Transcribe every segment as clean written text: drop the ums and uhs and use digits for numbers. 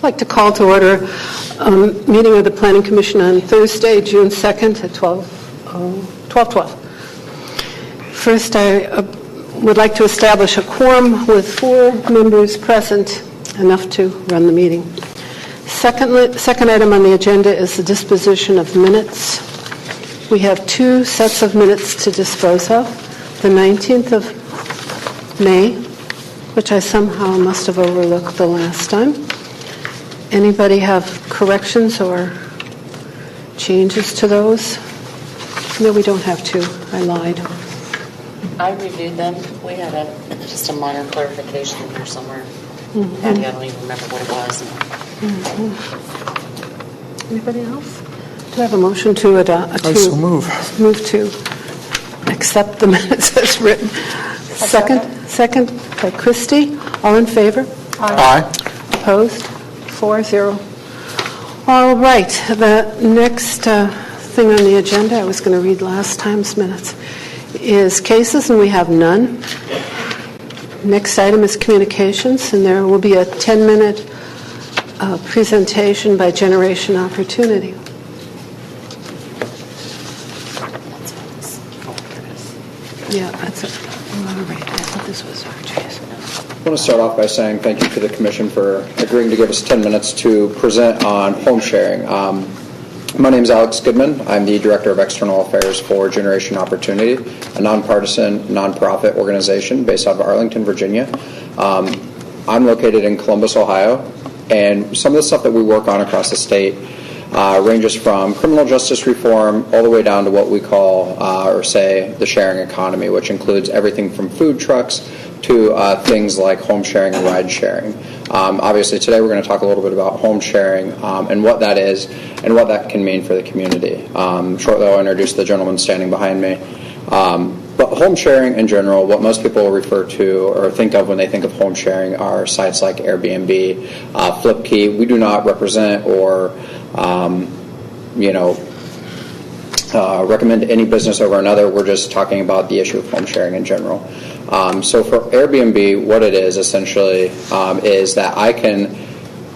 I'd like to call to order meeting of the Planning Commission on Thursday, June 2nd at 12:12. First, I would like to establish a quorum with 4 members present, enough to run the meeting. Second item on the agenda is the disposition of minutes. We have 2 sets of minutes to dispose of. The 19th of May, which I somehow must have overlooked the last time. Anybody have corrections or changes to those? No, we don't have to. I lied. I reviewed them. We had just a minor clarification in there somewhere. Mm-hmm. And I don't even remember what it was. Mm-hmm. Anybody else? Do I have a motion to adopt? I so move. Move to accept the minutes as written. Second by Christie. All in favor? Aye. Opposed? 4-0. All right. The next thing on the agenda, I was going to read last time's minutes, is cases, and we have none. Next item is communications, and there will be a 10-minute presentation by Generation Opportunity. Yeah, that's it. All right. I thought this was RJ's. I want to start off by saying thank you to the Commission for agreeing to give us 10 minutes to present on home sharing. My name is Alex Goodman. I'm the Director of External Affairs for Generation Opportunity, a nonpartisan, nonprofit organization based out of Arlington, Virginia. I'm located in Columbus, Ohio, and some of the stuff that we work on across the state ranges from criminal justice reform all the way down to what we call, or say, the sharing economy, which includes everything from food trucks to things like home sharing and ride sharing. Obviously, today we're going to talk a little bit about home sharing and what that is and what that can mean for the community. Shortly, I'll introduce the gentleman standing behind me. But home sharing in general, what most people refer to or think of when they think of home sharing are sites like Airbnb, Flipkey. We do not represent or recommend any business over another. We're just talking about the issue of home sharing in general. So for Airbnb, what it is essentially is that I can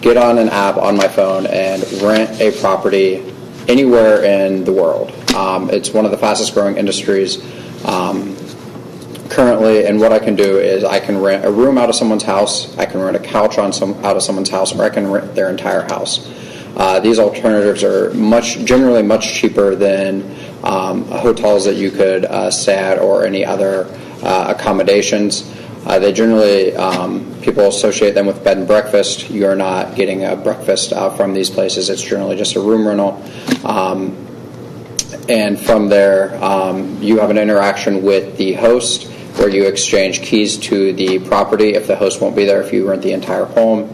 get on an app on my phone and rent a property anywhere in the world. It's one of the fastest growing industries currently, and what I can do is I can rent a room out of someone's house, I can rent a couch out of someone's house, or I can rent their entire house. These alternatives are generally much cheaper than hotels that you could stay at or any other accommodations. They generally, people associate them with bed and breakfast. You're not getting a breakfast from these places. It's generally just a room rental. And from there, you have an interaction with the host where you exchange keys to the property if the host won't be there if you rent the entire home.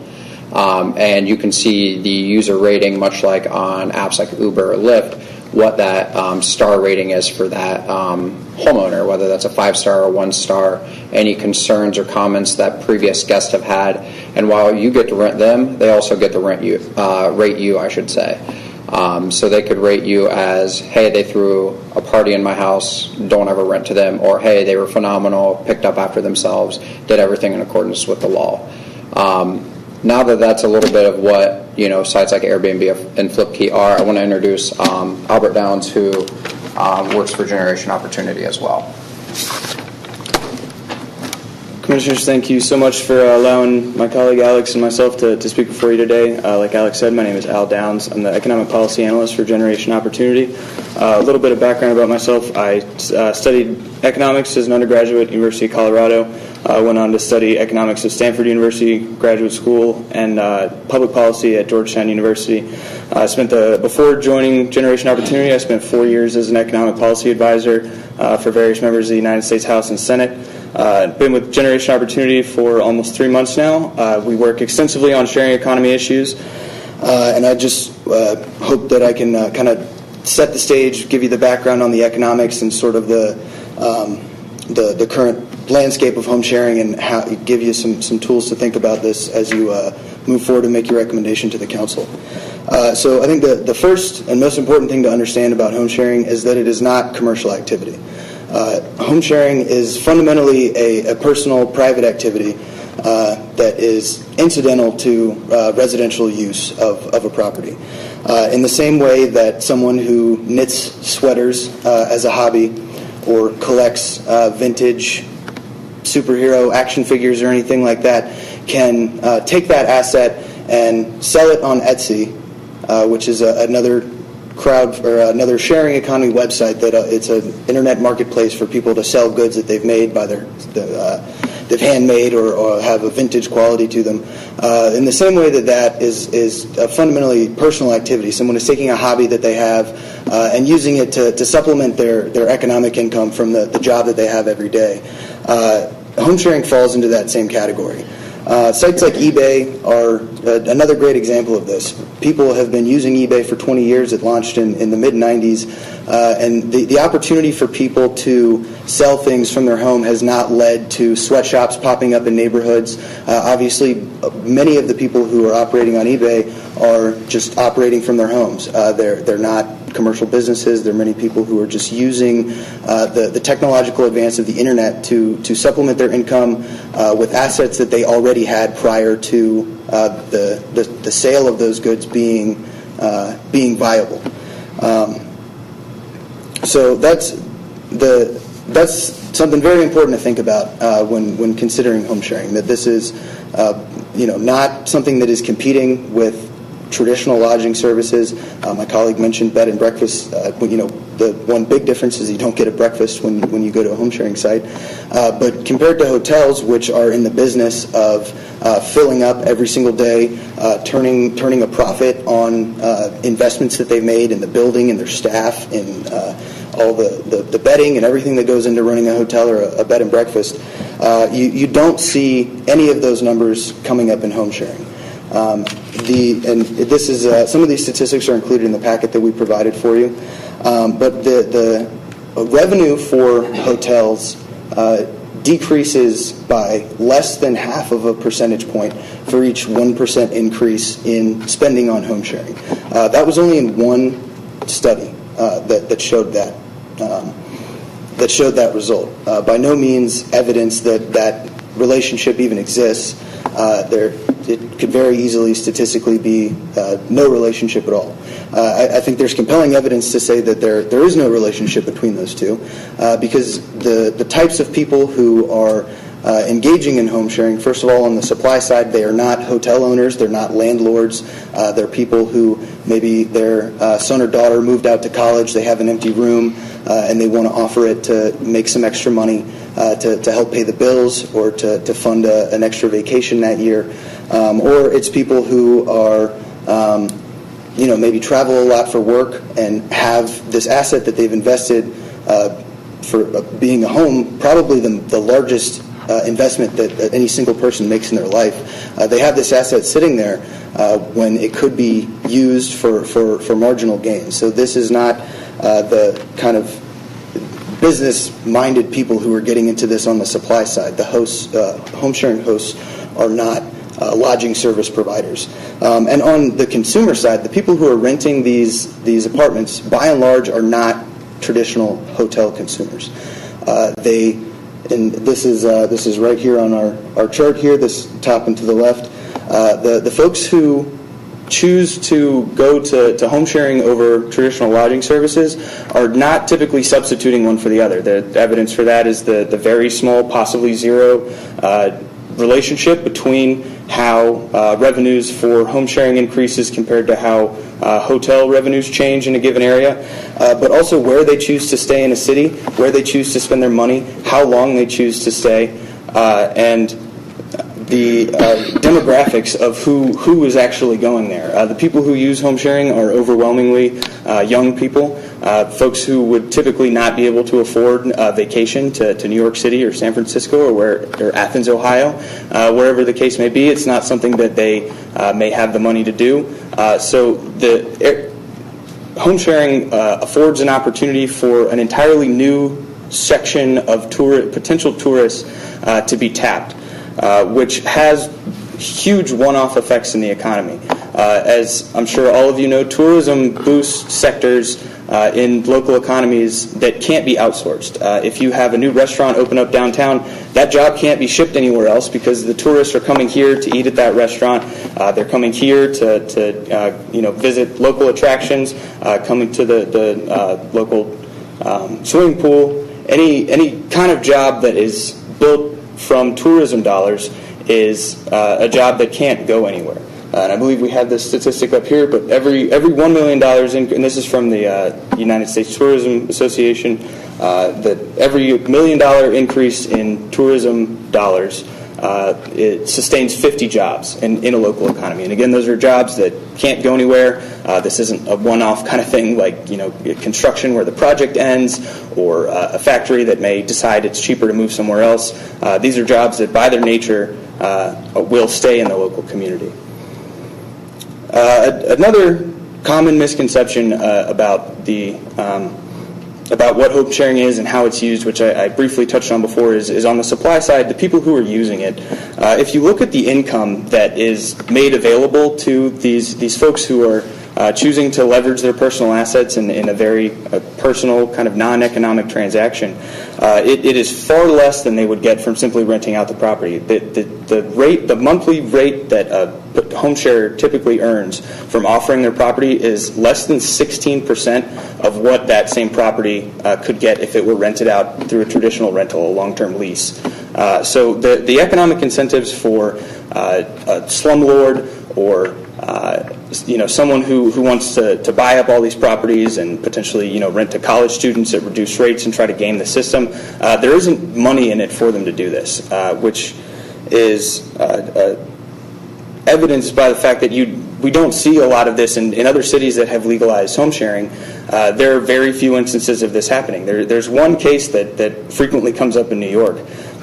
And you can see the user rating, much like on apps like Uber or Lyft, what that star rating is for that homeowner, whether that's a 5-star or 1-star, any concerns or comments that previous guests have had. And while you get to rent them, they also get to rate you, I should say. So they could rate you as, hey, they threw a party in my house, don't ever rent to them, or hey, they were phenomenal, picked up after themselves, did everything in accordance with the law. Now that that's a little bit of what sites like Airbnb and Flipkey are, I want to introduce Albert Downs, who works for Generation Opportunity as well. Commissioners, thank you so much for allowing my colleague Alex and myself to speak before you today. Like Alex said, my name is Al Downs. I'm the Economic Policy Analyst for Generation Opportunity. A little bit of background about myself. I studied economics as an undergraduate at University of Colorado. I went on to study economics at Stanford University Graduate School and public policy at Georgetown University. Before joining Generation Opportunity, I spent 4 years as an economic policy advisor for various members of the United States House and Senate. Been with Generation Opportunity for almost 3 months now. We work extensively on sharing economy issues, and I just hope that I can kind of set the stage, give you the background on the economics and sort of the current landscape of home sharing, and give you some tools to think about this as you move forward and make your recommendation to the council. So I think the first and most important thing to understand about home sharing is that it is not commercial activity. Home sharing is fundamentally a personal, private activity that is incidental to residential use of a property. In the same way that someone who knits sweaters as a hobby or collects vintage superhero action figures or anything like that can take that asset and sell it on Etsy, which is another another sharing economy website that it's an internet marketplace for people to sell goods that they've made by they've handmade or have a vintage quality to them. In the same way that is a fundamentally personal activity. Someone is taking a hobby that they have and using it to supplement their economic income from the job that they have every day. Home sharing falls into that same category. Sites like eBay are another great example of this. People have been using eBay for 20 years. It launched in the mid-'90s. And the opportunity for people to sell things from their home has not led to sweatshops popping up in neighborhoods. Obviously, many of the people who are operating on eBay are just operating from their homes. They're not commercial businesses. There are many people who are just using the technological advance of the internet to supplement their income with assets that they already had prior to the sale of those goods being viable. So that's something very important to think about when considering home sharing. That this is not something that is competing with traditional lodging services. My colleague mentioned bed and breakfast. The one big difference is you don't get a breakfast when you go to a home sharing site. But compared to hotels, which are in the business of filling up every single day, turning a profit on investments that they've made in the building and their staff and all the bedding and everything that goes into running a hotel or a bed and breakfast, you don't see any of those numbers coming up in home sharing. This is some of these statistics are included in the packet that we provided for you. But the revenue for hotels decreases by less than half of a percentage point for each 1% increase in spending on home sharing. That was only in one study that showed that. That showed that result. By no means evidence that relationship even exists. It could very easily statistically be no relationship at all. I think there's compelling evidence to say that there is no relationship between those two because the types of people who are engaging in home sharing, first of all, on the supply side, they are not hotel owners, they're not landlords, they're people who maybe their son or daughter moved out to college, they have an empty room, and they want to offer it to make some extra money to help pay the bills or to fund an extra vacation that year. Or it's people who are, maybe travel a lot for work and have this asset that they've invested for being a home, probably the largest investment that any single person makes in their life. They have this asset sitting there when it could be used for marginal gains. So this is not the kind of business-minded people who are getting into this on the supply side. The hosts, home sharing hosts, are not lodging service providers. And on the consumer side, the people who are renting these apartments, by and large, are not traditional hotel consumers. And this is right here on our chart here, this top and to the left. The folks who choose to go to home sharing over traditional lodging services are not typically substituting one for the other. The evidence for that is the very small, possibly zero, relationship between how revenues for home sharing increases compared to how hotel revenues change in a given area, but also where they choose to stay in a city, where they choose to spend their money, how long they choose to stay, and the demographics of who is actually going there. The people who use home sharing are overwhelmingly young people, folks who would typically not be able to afford a vacation to New York City or San Francisco or Athens, Ohio, wherever the case may be. It's not something that they may have the money to do. So home sharing affords an opportunity for an entirely new section of potential tourists to be tapped, which has huge one-off effects in the economy. As I'm sure all of you know, tourism boosts sectors in local economies that can't be outsourced. If you have a new restaurant open up downtown, that job can't be shipped anywhere else because the tourists are coming here to eat at that restaurant. They're coming here to visit local attractions, coming to the local swimming pool. Any kind of job that is built from tourism dollars is a job that can't go anywhere. And I believe we have this statistic up here, but every $1 million, and this is from the United States Tourism Association, that every $1 million increase in tourism dollars it sustains 50 jobs in a local economy. And again, those are jobs that can't go anywhere. This isn't a one-off kind of thing like construction where the project ends, or a factory that may decide it's cheaper to move somewhere else. These are jobs that by their nature will stay in the local community. Another common misconception about what home sharing is and how it's used, which I briefly touched on before, is on the supply side, the people who are using it. If you look at the income that is made available to these folks who are choosing to leverage their personal assets in a very personal kind of non-economic transaction, it is far less than they would get from simply renting out the property. The monthly rate that a home share typically earns from offering their property is less than 16% of what that same property could get if it were rented out through a traditional rental, a long-term lease. So the economic incentives for a slumlord or someone who wants to buy up all these properties and potentially rent to college students at reduced rates and try to game the system, there isn't money in it for them to do this, which is evidenced by the fact that we don't see a lot of this in other cities that have legalized home sharing. There are very few instances of this happening. There's one case that frequently comes up in New York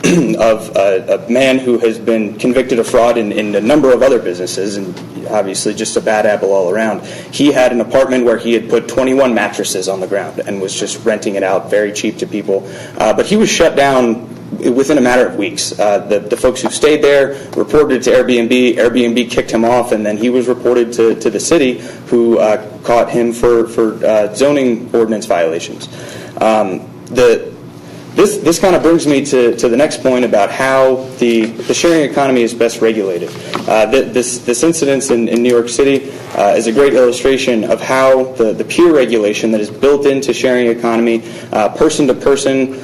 of a man who has been convicted of fraud in a number of other businesses, and obviously just a bad apple all around. He had an apartment where he had put 21 mattresses on the ground and was just renting it out very cheap to people. But he was shut down within a matter of weeks. The folks who stayed there reported it to Airbnb. Airbnb kicked him off, and then he was reported to the city, who caught him for zoning ordinance violations. This kind of brings me to the next point about how the sharing economy is best regulated. This incident in New York City is a great illustration of how the peer regulation that is built into sharing economy, person to person,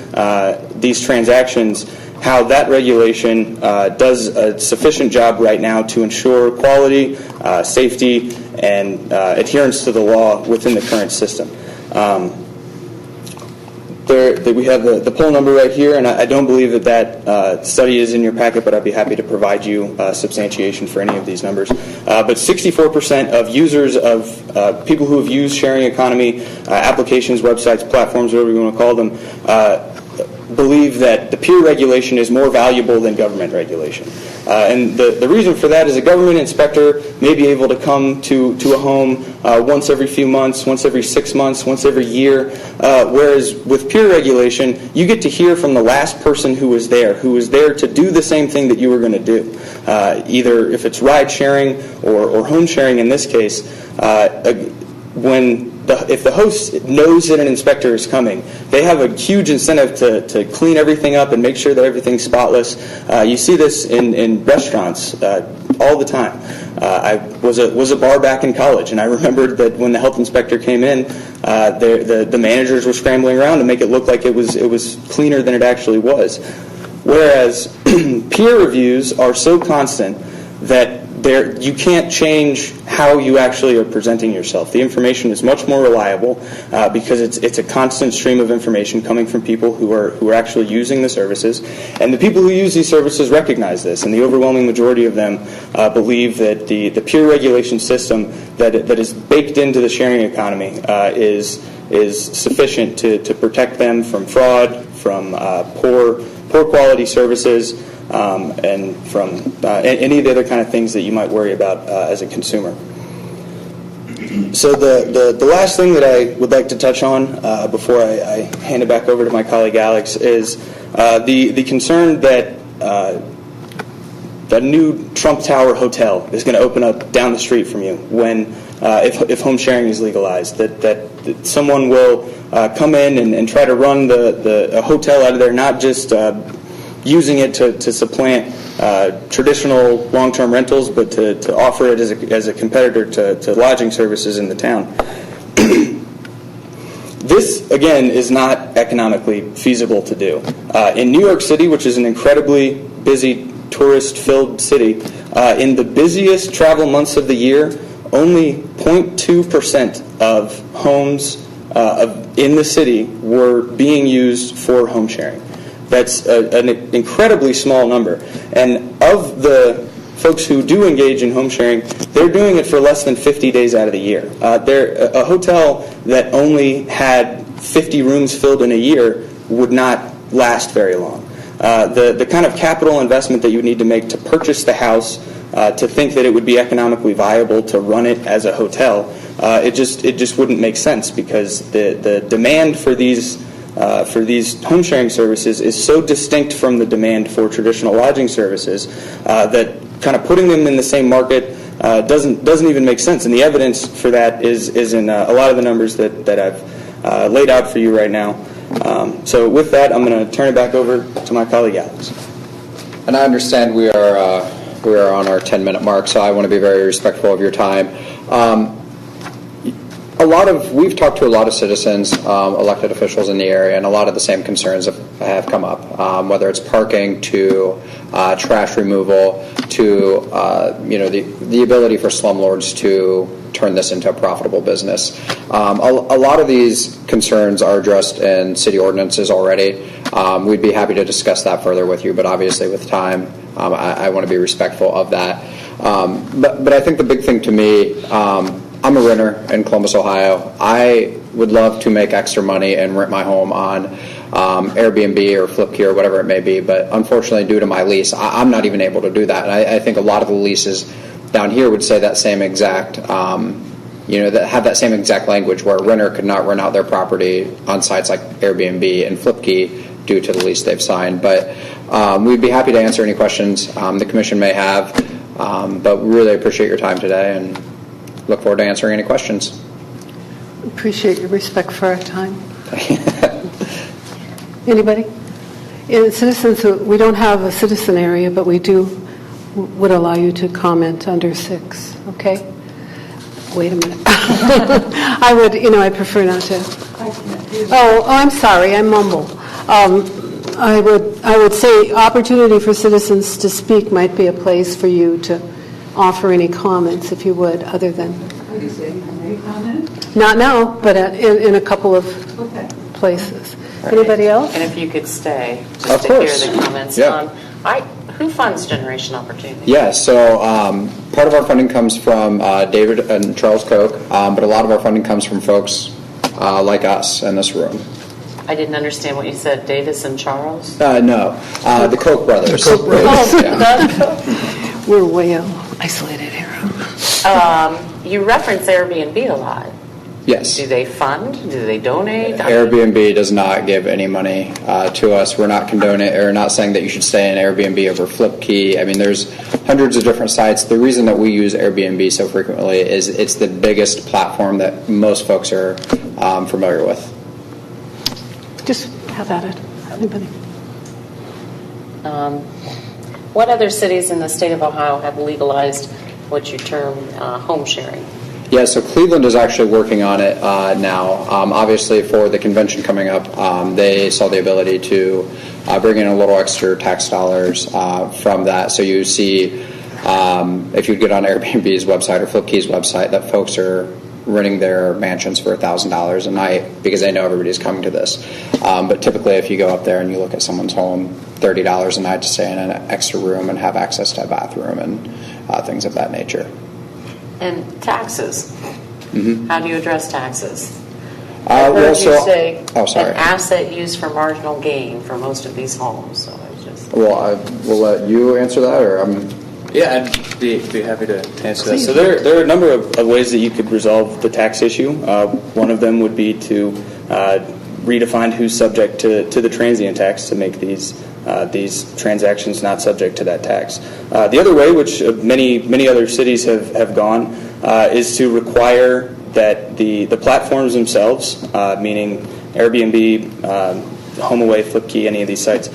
these transactions, how that regulation does a sufficient job right now to ensure quality, safety, and adherence to the law within the current system. We have the poll number right here, and I don't believe that study is in your packet, but I'd be happy to provide you substantiation for any of these numbers. But 64% of users of people who have used sharing economy applications, websites, platforms, whatever you want to call them, believe that the peer regulation is more valuable than government regulation. And the reason for that is a government inspector may be able to come to a home once every few months, once every 6 months, once every year, whereas with peer regulation, you get to hear from the last person who was there to do the same thing that you were going to do. Either if it's ride sharing or home sharing in this case, if the host knows that an inspector is coming, they have a huge incentive to clean everything up and make sure that everything's spotless. You see this in restaurants all the time. I was a bar back in college, and I remembered that when the health inspector came in, the managers were scrambling around to make it look like it was cleaner than it actually was. Whereas peer reviews are so constant that you can't change how you actually are presenting yourself. The information is much more reliable because it's a constant stream of information coming from people who are actually using the services, and the people who use these services recognize this, and the overwhelming majority of them believe that the peer regulation system that is baked into the sharing economy is sufficient to protect them from fraud, from poor quality services, and from any of the other kind of things that you might worry about as a consumer. So the last thing that I would like to touch on before I hand it back over to my colleague Alex is the concern that that new Trump Tower hotel is going to open up down the street from you when if home sharing is legalized. That someone will come in and try to run a hotel out of there, not just using it to supplant traditional long-term rentals, but to offer it as a competitor to lodging services in the town. This, again, is not economically feasible to do. In New York City, which is an incredibly busy, tourist-filled city, in the busiest travel months of the year, only 0.2% of homes in the city were being used for home sharing. That's an incredibly small number. And of the folks who do engage in home sharing, they're doing it for less than 50 days out of the year. A hotel that only had 50 rooms filled in a year would not last very long. The kind of capital investment that you would need to make to purchase the house, to think that it would be economically viable to run it as a hotel, it just wouldn't make sense, because the demand for these home sharing services is so distinct from the demand for traditional lodging services that kind of putting them in the same market doesn't even make sense. And the evidence for that is in a lot of the numbers that I've laid out for you right now. So with that, I'm going to turn it back over to my colleague Alex. And I understand we are on our 10-minute mark, so I want to be very respectful of your time. We've talked to a lot of citizens, elected officials in the area, and a lot of the same concerns have come up, whether it's parking to trash removal to the ability for slumlords to turn this into a profitable business. A lot of these concerns are addressed in city ordinances already. We'd be happy to discuss that further with you, but obviously with time, I want to be respectful of that. But I think the big thing to me, I'm a renter in Columbus, Ohio. I would love to make extra money and rent my home on Airbnb or Flipkey or whatever it may be, but unfortunately, due to my lease, I'm not even able to do that. And I think a lot of the leases down here would say that same exact, that have that same exact language, where a renter could not rent out their property on sites like Airbnb and Flipkey due to the lease they've signed. But we'd be happy to answer any questions the Commission may have, but we really appreciate your time today and look forward to answering any questions. Appreciate your respect for our time. Anybody? In citizens, we don't have a citizen area, but we would allow you to comment under 6. Okay? Wait a minute. I prefer not to. Oh, I'm sorry. I mumble. I would say opportunity for citizens to speak might be a place for you to offer any comments, if you would, other than... What do you say? Any comment? Not now, but in a couple of places. Anybody else? And if you could stay, Of just to course. hear the comments. Yeah. Who funds Generation Opportunity? Yeah, so part of our funding comes from David and Charles Koch, but a lot of our funding comes from folks like us in this room. I didn't understand what you said. Davis and Charles? No, the Koch brothers. The Koch brothers. Oh, Yeah. We're way isolated here. You reference Airbnb a lot. Yes. Do they fund? Do they donate? Airbnb does not give any money to us. We're not condoning or not saying that you should stay in Airbnb over Flipkey. I mean, there's hundreds of different sites. The reason that we use Airbnb so frequently is it's the biggest platform that most folks are familiar with. Just have at it. Anybody? What other cities in the state of Ohio have legalized what you term home sharing? Yeah, so Cleveland is actually working on it now. Obviously, for the convention coming up, they saw the ability to bring in a little extra tax dollars from that. So you see, if you get on Airbnb's website or Flipkey's website, that folks are renting their mansions for $1,000 a night because they know everybody's coming to this. But typically, if you go up there and you look at someone's home, $30 a night to stay in an extra room and have access to a bathroom and things of that nature. And taxes. Mm-hmm. How do you address taxes? I heard you say an asset used for marginal gain for most of these homes. So it's just... Well, I will let you answer that, or Yeah, I'd be happy to answer that. So there are a number of ways that you could resolve the tax issue. One of them would be to redefine who's subject to the transient tax to make these these transactions not subject to that tax. The other way, which many other cities have gone, is to require that the platforms themselves, meaning Airbnb, HomeAway, Flipkey, any of these sites,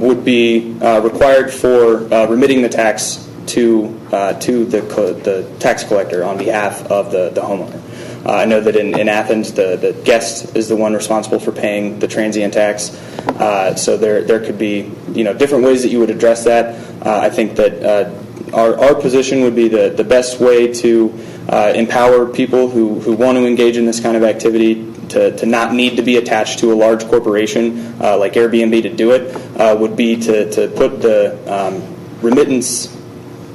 would be required for remitting the tax to the tax collector on behalf of the homeowner. I know that in Athens, the guest is the one responsible for paying the transient tax. So there could be different ways that you would address that. I think that our position would be the best way to empower people who want to engage in this kind of activity to not need to be attached to a large corporation like Airbnb to do it, would be to put the remittance,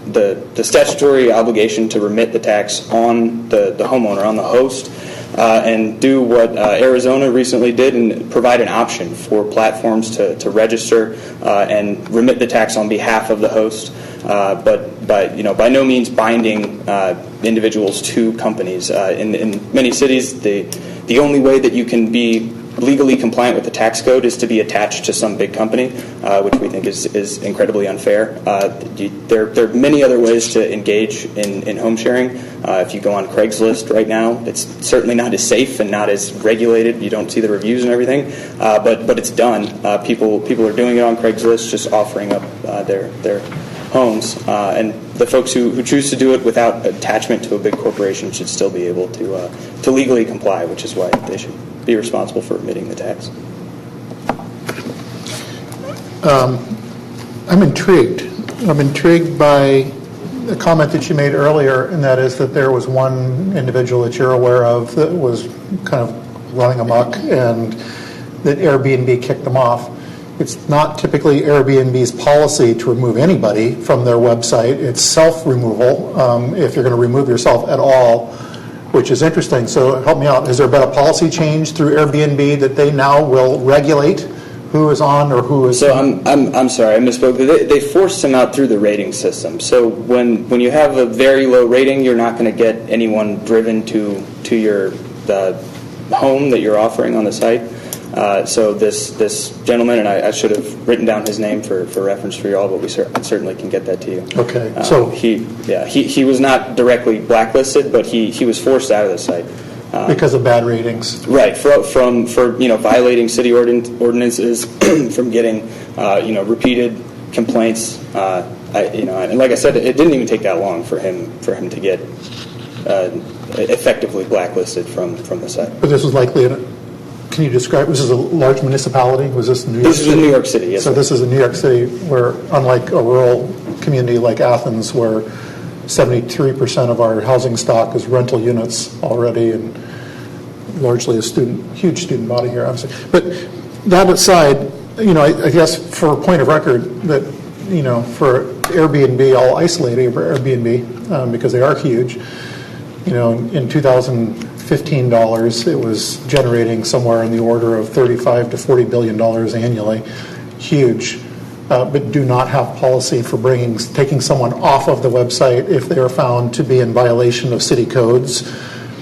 the statutory obligation to remit the tax on the homeowner, on the host, and do what Arizona recently did and provide an option for platforms to register and remit the tax on behalf of the host, but by no means binding individuals to companies. In many cities, the only way that you can be legally compliant with the tax code is to be attached to some big company, which we think is incredibly unfair. There are many other ways to engage in home sharing. If you go on Craigslist right now, it's certainly not as safe and not as regulated. You don't see the reviews and everything, but it's done. People are doing it on Craigslist, just offering up their homes, and the folks who choose to do it without attachment to a big corporation should still be able to legally comply, which is why they should be responsible for remitting the tax. I'm intrigued. I'm intrigued by a comment that you made earlier, and that is that there was one individual that you're aware of that was kind of running amok and that Airbnb kicked them off. It's not typically Airbnb's policy to remove anybody from their website. It's self-removal if you're going to remove yourself at all, which is interesting. So help me out. Has there been a policy change through Airbnb that they now will regulate who is on or who is? So I'm sorry, I misspoke. They forced them out through the rating system. So when you have a very low rating, you're not going to get anyone driven to the home that you're offering on the site. So this gentleman, and I should have written down his name for reference for you all, but we certainly can get that to you. Okay. So he was not directly blacklisted, but he was forced out of the site because of bad ratings. Right, for violating city ordinances, from getting repeated complaints. And like I said, it didn't even take that long for him to get effectively blacklisted from the site. But this was likely. Can you describe? This is a large municipality. Was this New York City? This is in New York City. Yes. So this is in New York City, where unlike a rural community like Athens, where 73% of our housing stock is rental units already, and largely huge student body here, obviously. But that aside, I guess for a point of record that, for Airbnb, I'll isolate Airbnb because they are huge. In 2015 dollars, it was generating somewhere in the order of $35 to $40 billion annually. Huge. But do not have policy for taking someone off of the website if they are found to be in violation of city codes,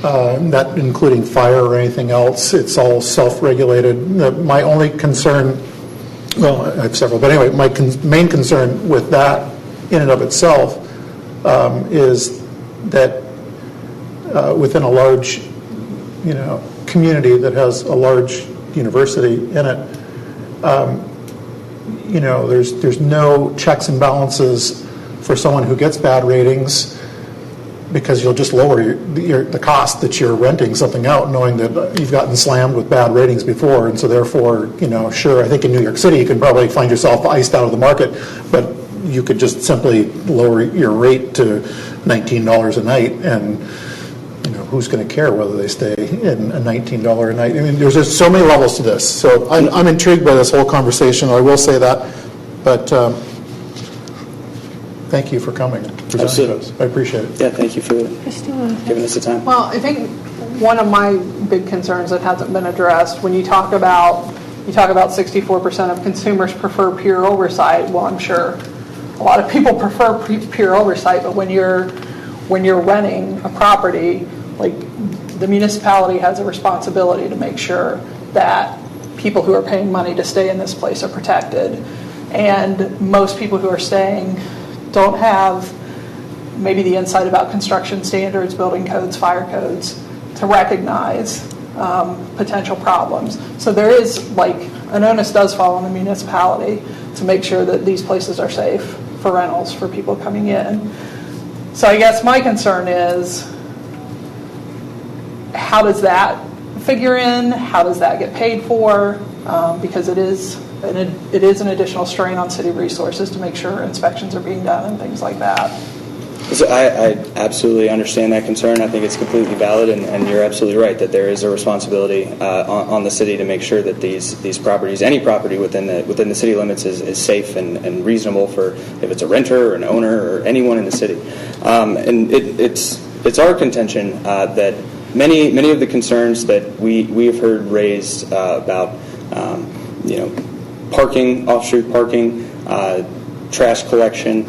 not including fire or anything else. It's all self-regulated. My only concern, well, I have several, but anyway, my main concern with that in and of itself is that within a large, community that has a large university in it, there's no checks and balances for someone who gets bad ratings, because you'll just lower the cost that you're renting something out, knowing that you've gotten slammed with bad ratings before, and so therefore, sure, I think in New York City you can probably find yourself iced out of the market, but you could just simply lower your rate to $19 a night, and who's going to care whether they stay in a $19 a night? I mean, there's just so many levels to this. So I'm intrigued by this whole conversation. I will say that, but thank you for coming and presenting to us. I appreciate it. Yeah, thank you for giving us the time. Well, I think one of my big concerns that hasn't been addressed, when you talk about 64% of consumers prefer peer oversight. Well, I'm sure a lot of people prefer peer oversight, but when you're renting a property, like, the municipality has a responsibility to make sure that people who are paying money to stay in this place are protected. And most people who are staying don't have maybe the insight about construction standards, building codes, fire codes, to recognize potential problems. So there is, like, an onus does fall on the municipality to make sure that these places are safe for rentals, for people coming in. So I guess my concern is, how does that figure in? How does that get paid for? Because it is an additional strain on city resources to make sure inspections are being done and things like that. So I absolutely understand that concern. I think it's completely valid, and you're absolutely right that there is a responsibility on the city to make sure that these properties, any property within the city limits, is safe and reasonable for if it's a renter or an owner or anyone in the city. And it's our contention that many of the concerns that we have heard raised about parking, off-street parking, trash collection.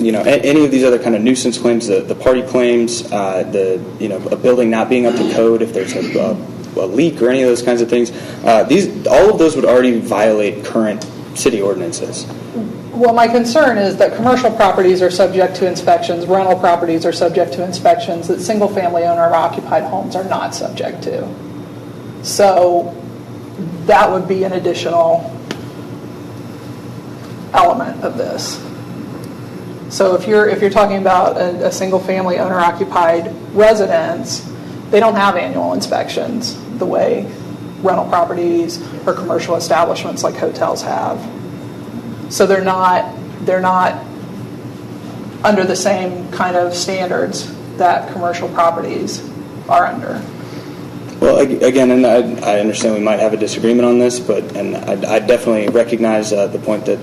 Any of these other kind of nuisance claims, the party claims, a building not being up to code if there's a leak or any of those kinds of things, all of those would already violate current city ordinances. Well, my concern is that commercial properties are subject to inspections, rental properties are subject to inspections, that single-family owner-occupied homes are not subject to. So that would be an additional element of this. So if you're talking about a single-family owner-occupied residence, they don't have annual inspections the way rental properties or commercial establishments like hotels have. So they're not under the same kind of standards that commercial properties are under. Well, again, and I understand we might have a disagreement on this, and I definitely recognize the point that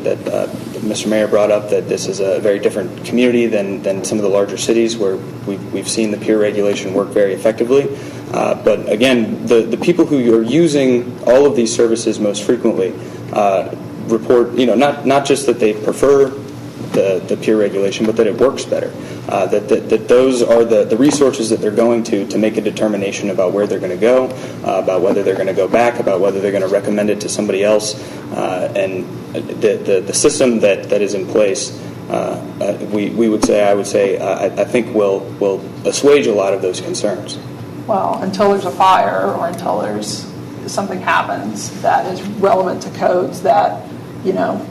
Mr. Mayor brought up, that this is a very different community than some of the larger cities where we've seen the peer regulation work very effectively. But again, the people who are using all of these services most frequently report, not just that they prefer the peer regulation, but that it works better. That those are the resources that they're going to make a determination about where they're going to go, about whether they're going to go back, about whether they're going to recommend it to somebody else. And the system that is in place, I would say, I think will assuage a lot of those concerns. Well, until there's a fire or until there's something happens that is relevant to codes that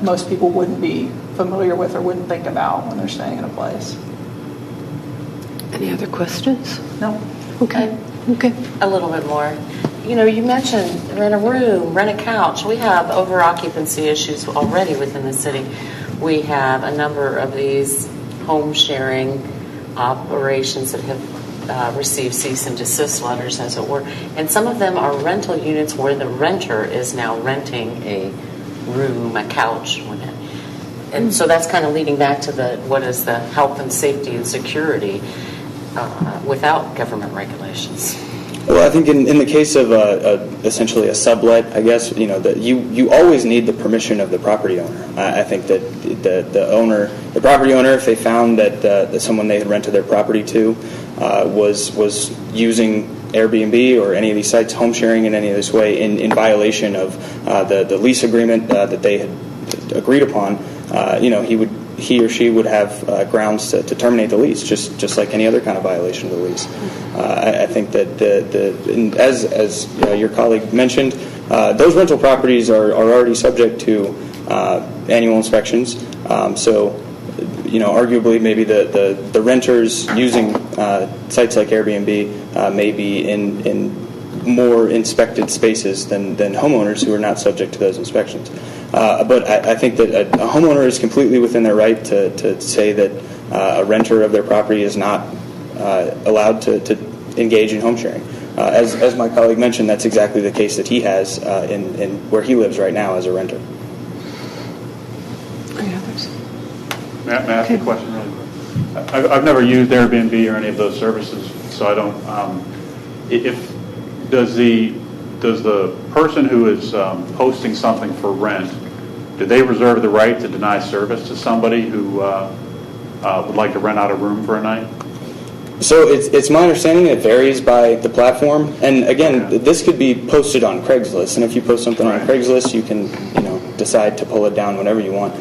most people wouldn't be familiar with or wouldn't think about when they're staying in a place. Any other questions? No. Okay. A little bit more. You mentioned rent a room, rent a couch. We have over-occupancy issues already within the city. We have a number of these home sharing operations that have received cease and desist letters, as it were. And some of them are rental units where the renter is now renting a room, a couch. And so that's kind of leading back to what is the health and safety and security without government regulations. Well, I think in the case of essentially a sublet, I guess that you always need the permission of the property owner. I think that the property owner, if they found that someone they had rented their property to was using Airbnb or any of these sites, home sharing in any of this way, in violation of the lease agreement that they had agreed upon, he or she would have grounds to terminate the lease, just like any other kind of violation of the lease. I think that as your colleague mentioned, those rental properties are already subject to annual inspections. So, arguably maybe the renters using sites like Airbnb may be in more inspected spaces than homeowners who are not subject to those inspections. But I think that a homeowner is completely within their right to say that a renter of their property is not allowed to engage in home sharing. As my colleague mentioned, that's exactly the case that he has in where he lives right now as a renter. Any others? May I ask a question really quick? I've never used Airbnb or any of those services, so I don't. Does the person who is posting something for rent, do they reserve the right to deny service to somebody who would like to rent out a room for a night? So it's my understanding it varies by the platform, and again, this could be posted on Craigslist. And if you post something on Craigslist, you can decide to pull it down whenever you want.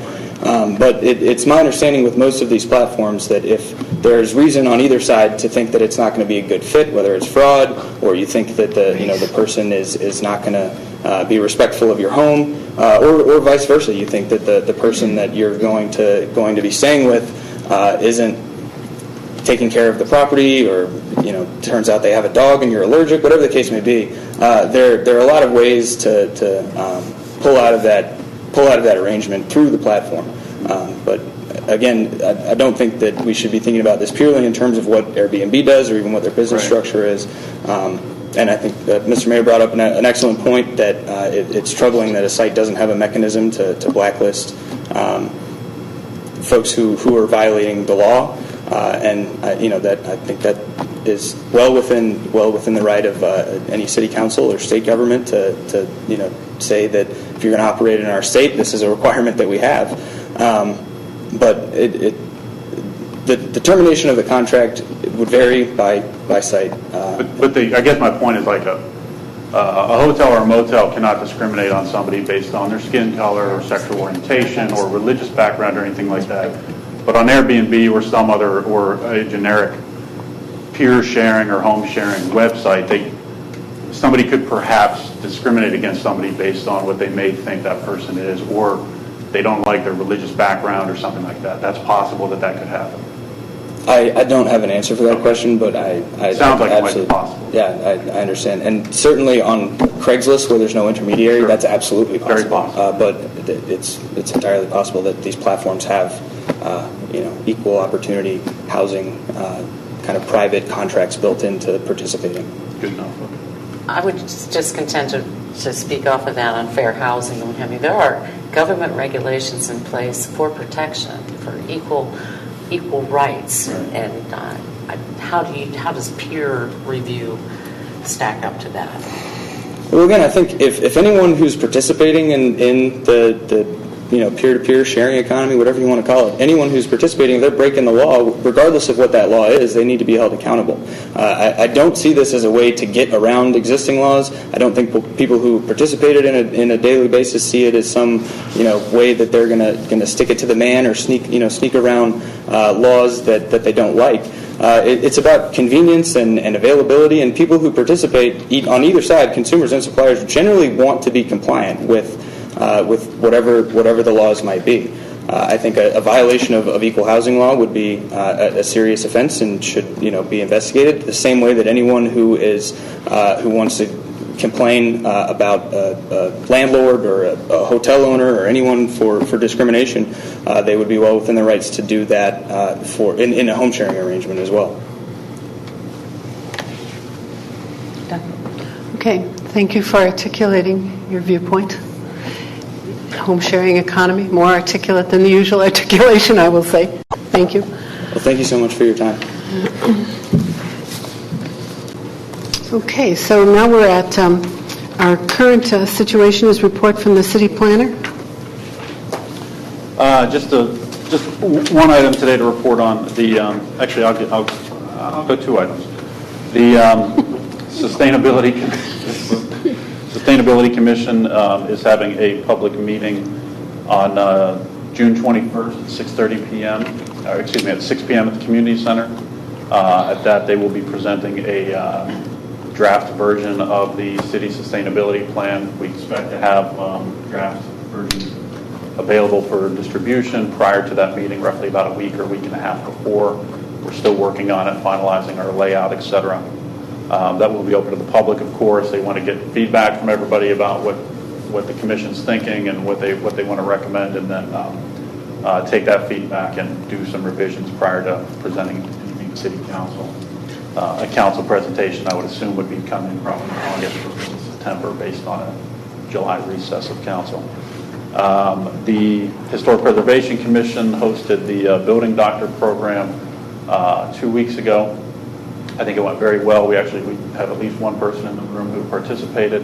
But it's my understanding with most of these platforms that if there's reason on either side to think that it's not going to be a good fit, whether it's fraud or you think that the person is not going to be respectful of your home, or vice versa, you think that the person that you're going to be staying with isn't taking care of the property, or turns out they have a dog and you're allergic, whatever the case may be. There are a lot of ways to pull out of that arrangement through the platform. But again, I don't think that we should be thinking about this purely in terms of what Airbnb does or even what their business structure is. And I think that Mr. Mayor brought up an excellent point that it's troubling that a site doesn't have a mechanism to blacklist folks who are violating the law. And that I think that is well within the right of any city council or state government to say that if you're going to operate in our state, this is a requirement that we have. But the termination of the contract would vary by site. But I guess my point is like a hotel or a motel cannot discriminate on somebody based on their skin color or sexual orientation or religious background or anything like that. But on Airbnb or some other, or a generic peer sharing or home sharing website, somebody could perhaps discriminate against somebody based on what they may think that person is, or they don't like their religious background or something like that. That's possible that could happen. I don't have an answer for that question, but I sounds like it might absolutely, be possible. Yeah, I understand, and certainly on Craigslist where there's no intermediary, that's absolutely possible. Very possible. But it's entirely possible that these platforms have equal opportunity housing kind of private contracts built into participating. Good enough. I would just contend to speak off of that on fair housing and what have you. There are government regulations in place for protection, for equal rights, and how does peer review stack up to that? Well, again, I think if anyone who's participating in the peer-to-peer sharing economy, whatever you want to call it, anyone who's participating, they're breaking the law, regardless of what that law is, they need to be held accountable. I don't see this as a way to get around existing laws. I don't think people who participated in a daily basis see it as some way that they're going to stick it to the man or sneak around laws that they don't like. It's about convenience and availability, and people who participate on either side, consumers and suppliers, generally want to be compliant with whatever the laws might be. I think a violation of equal housing law would be a serious offense and should be investigated. The same way that anyone who wants to complain about a landlord or a hotel owner or anyone for discrimination, they would be well within their rights to do that in a home sharing arrangement as well. Okay, thank you for articulating your viewpoint. Home sharing economy, more articulate than the usual articulation, I will say. Thank you. Well, thank you so much for your time. Okay, so now we're at our current situation is report from the city planner. Just one item today to report on. Actually, I'll go two items. The Sustainability Commission is having a public meeting on June 21st at 6:30 p.m. At 6 p.m. at the community center. At that, they will be presenting a draft version of the city sustainability plan. We expect to have draft versions available for distribution prior to that meeting, roughly about a week or week and a half before. We're still working on it, finalizing our layout, etc. That will be open to the public, of course. They want to get feedback from everybody about what the commission's thinking and what they want to recommend, and then take that feedback and do some revisions prior to presenting to the city council. A council presentation, I would assume, would be coming probably in August or September based on a July recess of council. The Historic Preservation Commission hosted the Building Doctor program 2 weeks ago. I think it went very well. We have at least one person in the room who participated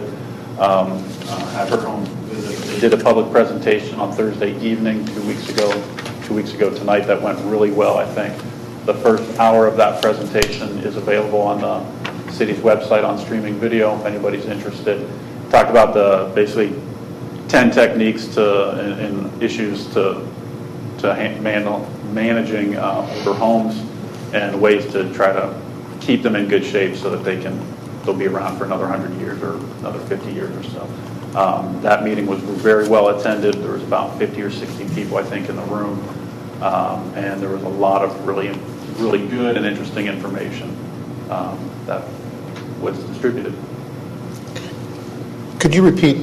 at her home visit. They did a public presentation on Thursday evening 2 weeks ago tonight. That went really well, I think. The first hour of that presentation is available on the city's website on streaming video if anybody's interested. Talked about basically 10 techniques and issues to managing older homes and ways to try to keep them in good shape so that they'll be around for another 100 years or another 50 years or so. That meeting was very well attended. There was about 50 or 60 people, I think, in the room, and there was a lot of really good and interesting information that was distributed. Could you repeat,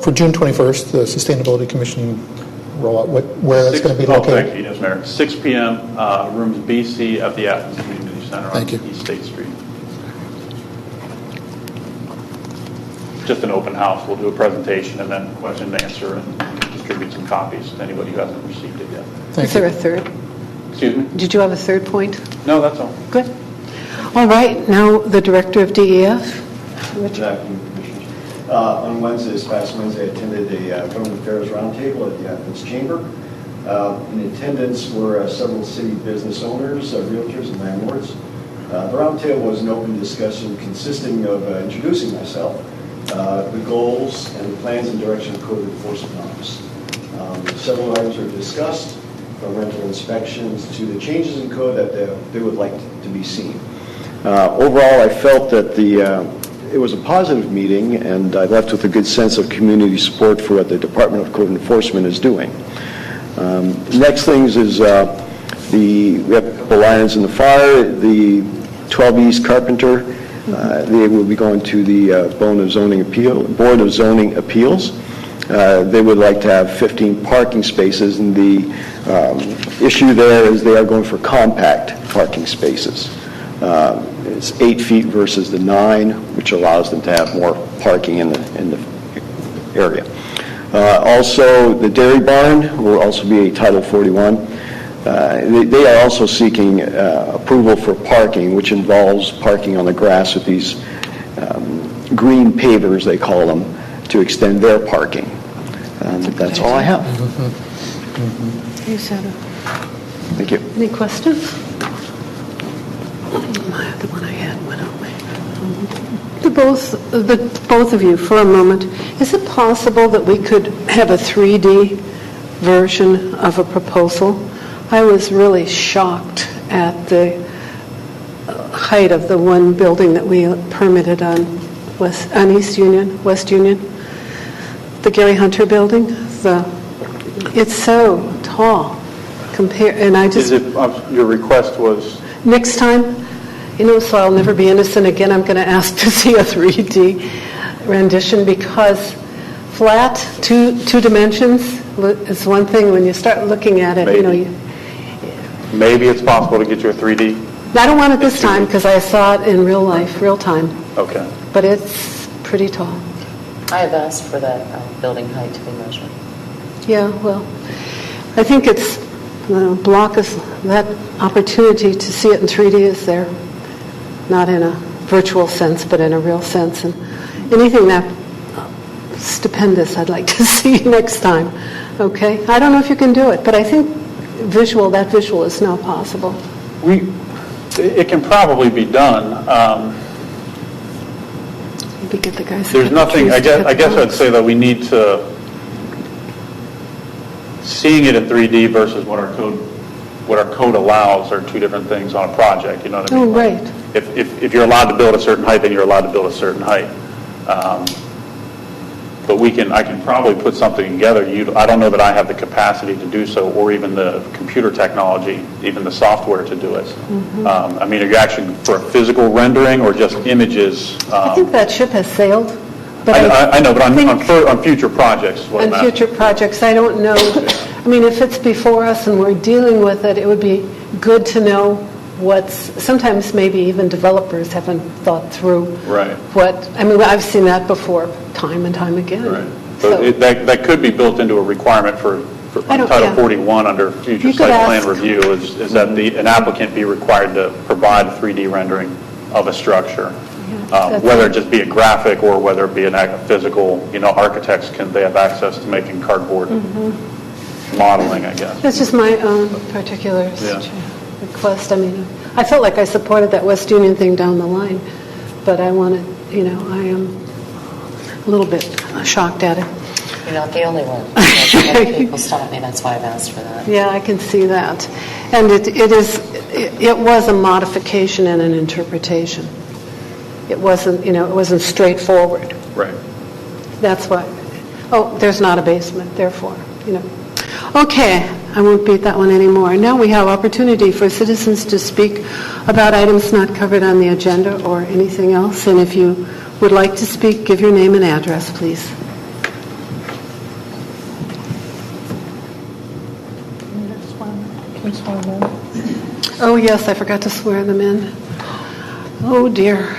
for June 21st, the Sustainability Commission rollout, where it's going to be located? Thank you, yes, Mayor. 6 p.m., rooms BC at the Athens Community Center on East State Street. Just an open house. We'll do a presentation and then question and answer and distribute some copies to anybody who hasn't received it yet. Is there a third? Excuse me? Did you have a third point? No, that's all. Good. All right, now the Director of DEF. Good afternoon, Commissioners. On Wednesday, this past Wednesday, I attended a Government Affairs Roundtable at the Athens Chamber. In attendance were several city business owners, realtors, and landlords. The roundtable was an open discussion consisting of introducing myself, the goals, and the plans and direction of Code Enforcement Office. Several items were discussed, from rental inspections to the changes in code that they would like to be seen. Overall, I felt that it was a positive meeting, and I left with a good sense of community support for what the Department of Code Enforcement is doing. Next things is we have a couple irons in the fire. The 12 East Carpenter, they will be going to the Board of Zoning Appeals. They would like to have 15 parking spaces, and the issue there is they are going for compact parking spaces. It's 8 feet versus the 9, which allows them to have more parking in the area. Also, the dairy barn will also be a Title 41. They are also seeking approval for parking, which involves parking on the grass with these green pavers, they call them, to extend their parking. That's all I have. You said it. Thank you. Any questions? The one I had went away. The both of you, for a moment, is it possible that we could have a 3D version of a proposal? I was really shocked at the height of the one building that we permitted on West Union, the Gary Hunter building. It's so tall. And I just... Your request was... Next time, so I'll never be innocent again, I'm going to ask to see a 3D rendition, because flat, two dimensions is one thing. When you start looking at it, Maybe it's possible to get you a 3D. I don't want it this time because I saw it in real life, real time. Okay. But it's pretty tall. I have asked for that building height to be measured. Yeah, well, I think it's block us that opportunity to see it in 3D is there, not in a virtual sense, but in a real sense. And anything that stupendous, I'd like to see next time. Okay, I don't know if you can do it, but I think that visual is now possible. It can probably be done. Maybe get the guys. There's nothing. I guess I'd say that we need to seeing it in 3D versus what our code allows are two different things on a project. You know what I mean? Oh, right. If you're allowed to build a certain height, then you're allowed to build a certain height. But I can probably put something together. I don't know that I have the capacity to do so, or even the computer technology, even the software to do it. Mm-hmm. Are you actually for a physical rendering or just images? I think that ship has sailed. But I know, but on future projects. On future projects, I don't know. If it's before us and we're dealing with it, it would be good to know sometimes maybe even developers haven't thought through I've seen that before time and time again. Right. So that could be built into a requirement for Title 41 under future site plan review is that an applicant be required to provide a 3D rendering of a structure. Whether it just be a graphic or whether it be a physical, architects they have access to making cardboard modeling, I guess. That's just my own particular request. I felt like I supported that West Union thing down the line, but I am a little bit shocked at it. You're not the only one. Other people stop me, that's why I've asked for that. Yeah, I can see that. And it was a modification and an interpretation. It wasn't, it wasn't straightforward. Right. That's why. Oh, there's not a basement, therefore, Okay, I won't beat that one anymore. Now we have opportunity for citizens to speak about items not covered on the agenda or anything else. And if you would like to speak, give your name and address, please. Oh, yes, I forgot to swear them in. Oh, dear.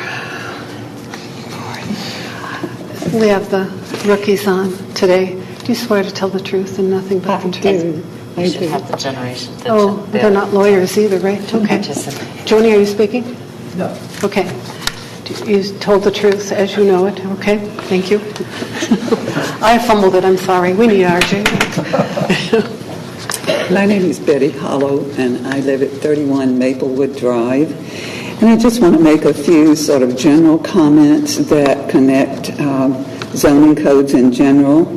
We have the rookies on today. Do you swear to tell the truth and nothing but the truth? You should have the generation. Oh, they're not lawyers either, right? Okay. Joni, are you speaking? No. Okay. You told the truth as you know it. Okay, thank you. I fumbled it, I'm sorry. We need RJ. My name is Betty Hollow, and I live at 31 Maplewood Drive. And I just want to make a few sort of general comments that connect zoning codes in general,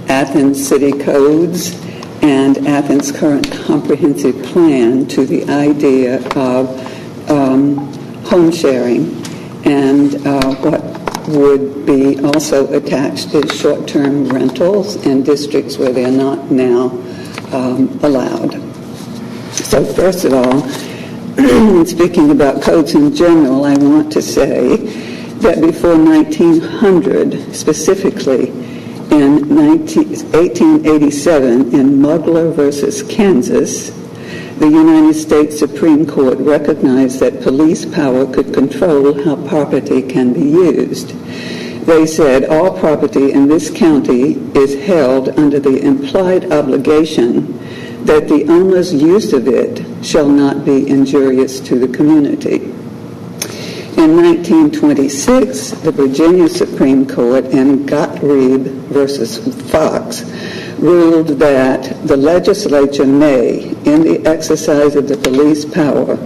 Athens city codes, and Athens' current comprehensive plan to the idea of home sharing, and what would be also attached is short-term rentals in districts where they're not now allowed. So first of all, speaking about codes in general, I want to say that before 1900, specifically in 1887 in Mugler versus Kansas, the United States Supreme Court recognized that police power could control how property can be used. They said all property in this county is held under the implied obligation that the owner's use of it shall not be injurious to the community. In 1926, the Virginia Supreme Court in Gottlieb versus Fox ruled that the legislature may, in the exercise of the police power,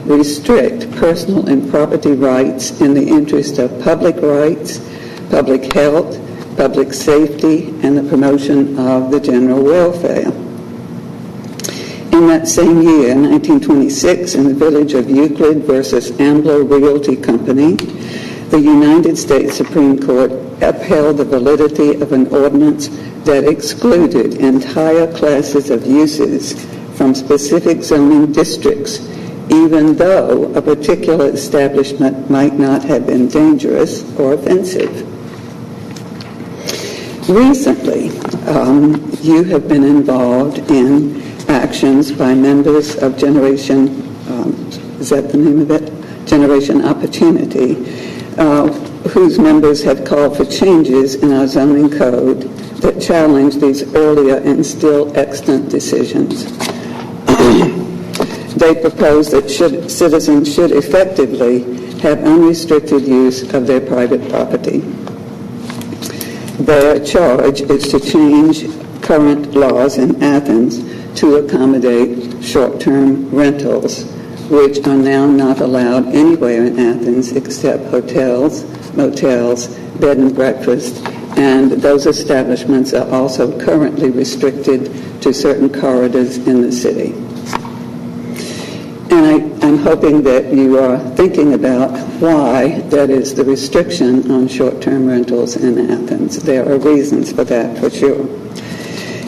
restrict personal and property rights in the interest of public rights, public health, public safety, and the promotion of the general welfare. In that same year, 1926, in the village of Euclid versus Ambler Realty Company, the United States Supreme Court upheld the validity of an ordinance that excluded entire classes of uses from specific zoning districts, even though a particular establishment might not have been dangerous or offensive. Recently, you have been involved in actions by members of Generation, is that the name of it? Generation Opportunity, whose members have called for changes in our zoning code that challenge these earlier and still extant decisions. They propose that citizens should effectively have unrestricted use of their private property. Their charge is to change current laws in Athens to accommodate short-term rentals, which are now not allowed anywhere in Athens except hotels, motels, bed and breakfast, and those establishments are also currently restricted to certain corridors in the city. And I'm hoping that you are thinking about why that is the restriction on short-term rentals in Athens. There are reasons for that, for sure.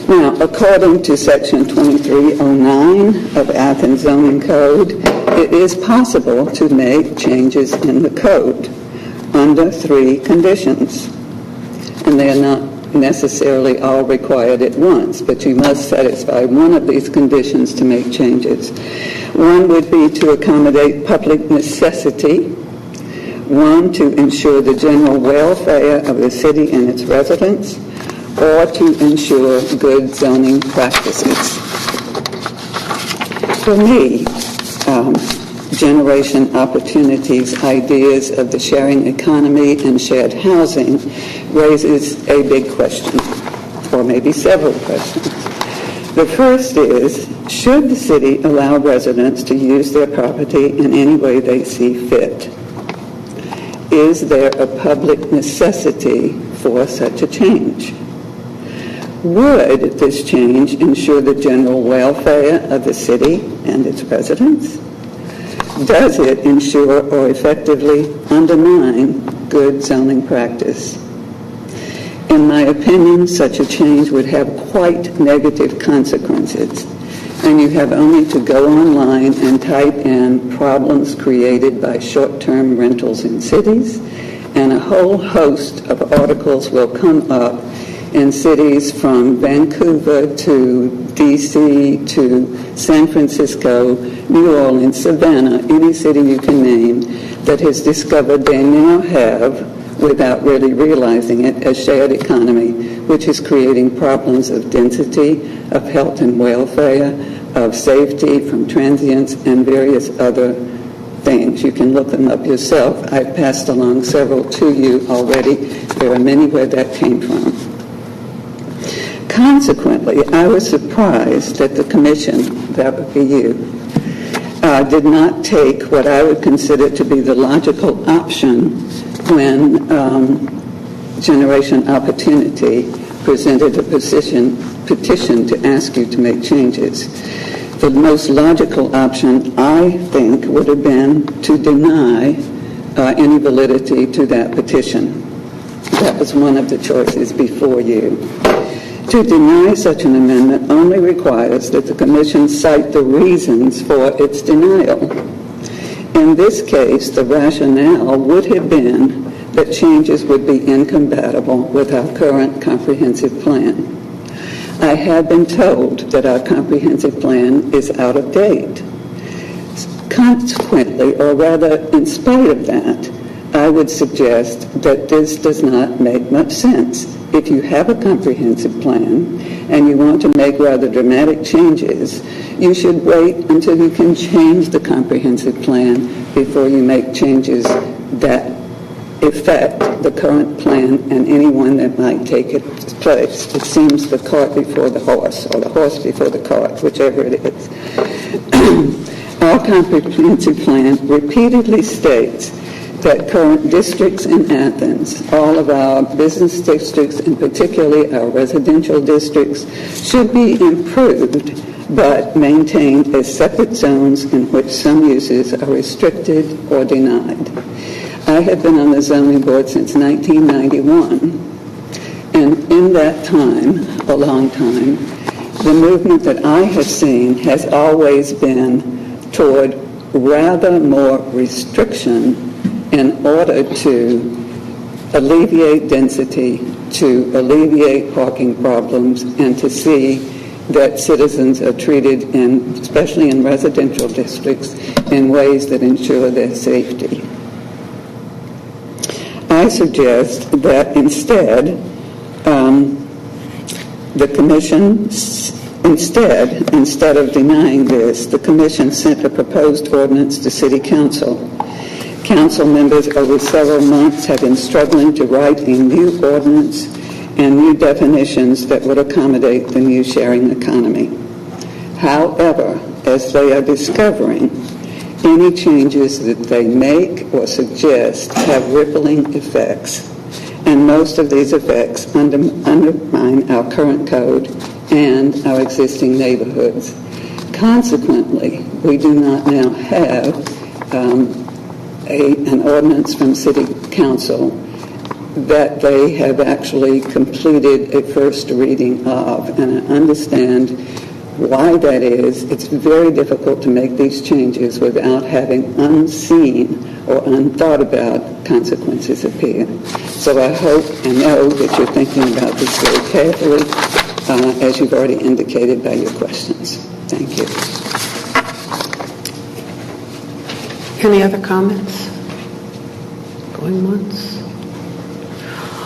Now, according to Section 2309 of Athens Zoning Code, it is possible to make changes in the code under 3 conditions. And they are not necessarily all required at once, but you must satisfy one of these conditions to make changes. One would be to accommodate public necessity. One, to ensure the general welfare of the city and its residents, or to ensure good zoning practices. For me, Generation Opportunity's ideas of the sharing economy and shared housing raises a big question, or maybe several questions. The first is, should the city allow residents to use their property in any way they see fit? Is there a public necessity for such a change? Would this change ensure the general welfare of the city and its residents? Does it ensure or effectively undermine good zoning practice? In my opinion, such a change would have quite negative consequences, and you have only to go online and type in problems created by short-term rentals in cities, and a whole host of articles will come up in cities from Vancouver to D.C. to San Francisco, New Orleans, Savannah, any city you can name that has discovered they now have, without really realizing it, a shared economy, which is creating problems of density, of health and welfare, of safety from transients, and various other things. You can look them up yourself. I've passed along several to you already. There are many where that came from. Consequently, I was surprised that the commission, that would be you, did not take what I would consider to be the logical option when Generation Opportunity presented a petition to ask you to make changes. The most logical option, I think, would have been to deny any validity to that petition. That was one of the choices before you. To deny such an amendment only requires that the Commission cite the reasons for its denial. In this case, the rationale would have been that changes would be incompatible with our current comprehensive plan. I have been told that our comprehensive plan is out of date. Consequently, or rather in spite of that, I would suggest that this does not make much sense. If you have a comprehensive plan and you want to make rather dramatic changes, you should wait until you can change the comprehensive plan before you make changes that affect the current plan and anyone that might take its place. It seems the cart before the horse, or the horse before the cart, whichever it is. Our comprehensive plan repeatedly states that current districts in Athens, all of our business districts, and particularly our residential districts, should be improved but maintained as separate zones in which some uses are restricted or denied. I have been on the zoning board since 1991, and in that time, a long time, the movement that I have seen has always been toward rather more restriction in order to alleviate density, to alleviate parking problems, and to see that citizens are treated, especially in residential districts, in ways that ensure their safety. I suggest that instead, the Commission, instead of denying this, the Commission sent a proposed ordinance to City Council. Council members over several months have been struggling to write a new ordinance and new definitions that would accommodate the new sharing economy. However, as they are discovering, any changes that they make or suggest have rippling effects, and most of these effects undermine our current code and our existing neighborhoods. Consequently, we do not now have an ordinance from City Council that they have actually completed a first reading of, and I understand why that is. It's very difficult to make these changes without having unseen or unthought about consequences appear. So I hope and know that you're thinking about this very carefully, as you've already indicated by your questions. Thank you. Any other comments? Going once?